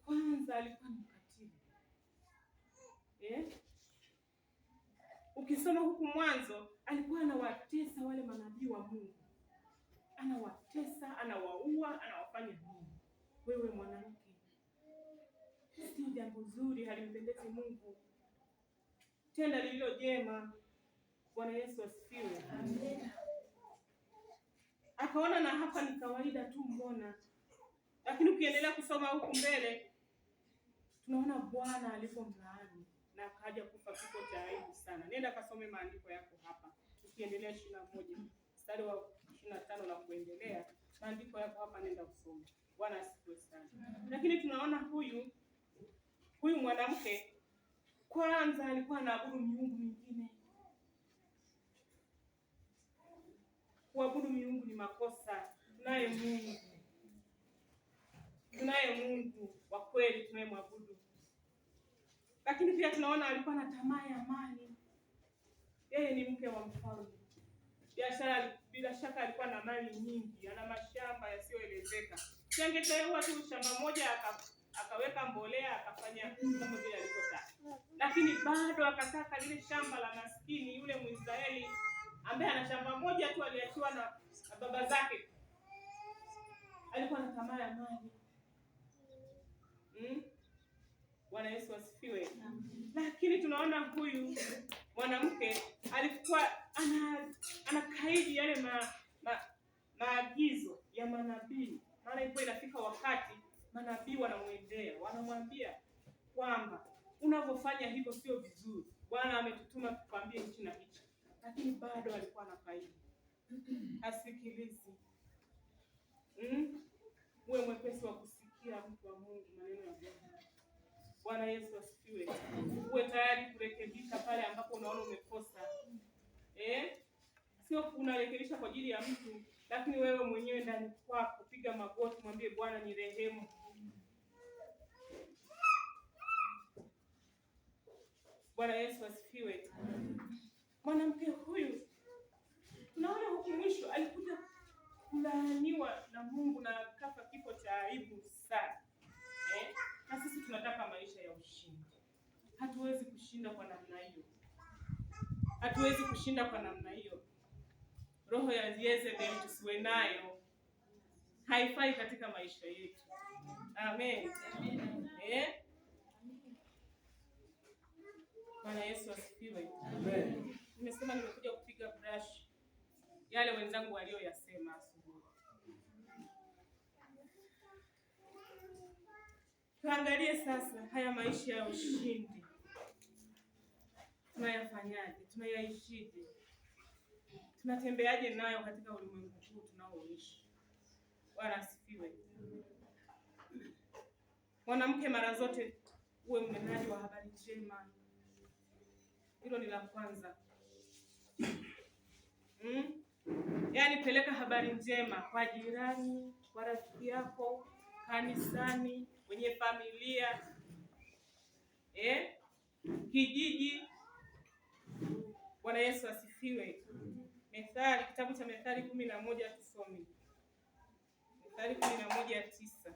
kwanza alikuwa ni mkatili. Ukisoma huku mwanzo alikuwa anawatesa wale manabii wa Mungu. Anawatesa, anawaua, anawafanya nini? Wewe mwanamke, sio jambo zuri, halimpendezi Mungu. Tenda lililo jema. Bwana Yesu asifiwe. Amen. Akaona na hapa ni kawaida tu mbona. Lakini ukiendelea kusoma huku mbele tunaona Bwana alipomlaani na akaja kufa kifo cha aibu sana. Nenda kasome maandiko yako hapa. Tukiendelea 21 mstari wa 25 na kuendelea. Maandiko yako hapa, nenda usome. Bwana asifiwe sana. Lakini tunaona huyu mwanamke kwanza alikuwa anaabudu miungu mingine. Kuabudu miungu ni makosa. Tunaye Mungu wa kweli tunayemwabudu. Lakini pia tunaona alikuwa na tamaa ya mali. Yeye ni mke wa mfalme. Biashara, bila shaka alikuwa na mali nyingi, ana mashamba yasiyoelezeka. Angeteua tu shamba moja akaweka mbolea akafanya kama vile alivyotaka. Lakini bado akataka lile shamba la maskini yule Mwisraeli ambaye ana shamba moja tu aliachiwa na baba zake. Alikuwa na tamaa ya mali. Bwana Yesu asifiwe. Lakini tunaona huyu mwanamke alikuwa anakaidi yale maagizo ya manabii. Maana ipo inafika wakati manabii wanamwendea, wanamwambia kwamba unavyofanya hivyo sio vizuri. Bwana ametutuma tukwambie hichi na hichi. Lakini bado alikuwa anakaidi. Hasikilizi. Uwe mwepesi wa kusikia mtu wa Mungu maneno ya Bwana. Bwana Yesu asifiwe. Uwe tayari kurekebisha pale ambapo unaona umekosa. Sio unarekebisha kwa ajili ya mtu, lakini wewe mwenyewe ndani kwako piga magoti, mwambie Bwana ni rehemu. Bwana Yesu asifiwe. Mwanamke huyu tunaona huku mwisho alikuja kulaaniwa na Mungu na kafa kifo cha aibu sana. Na sisi tunataka maisha ya ushindi. Hatuwezi kushinda kwa namna hiyo. Roho ya Yezebeli tusiwe nayo. Haifai katika maisha yetu. Amen. Bwana Yesu asifiwe. Amen. Nimesema nimekuja kupiga brush yale wenzangu walioyasema asubuhi. Tuangalie sasa haya maisha ya ushindi. Tunayafanyaje? Tunayaishije? Tunatembeaje nayo katika ulimwengu huu tunaoishi? Bwana asifiwe. Mwanamke, mara zote uwe mnenaji wa habari njema. Hilo ni la kwanza. Yaani peleka habari njema kwa jirani, kwa rafiki yako, kanisani, kwenye familia, kijiji. Bwana Yesu asifiwe. Methali, kitabu cha Methali 11 tusome. Methali 11:9.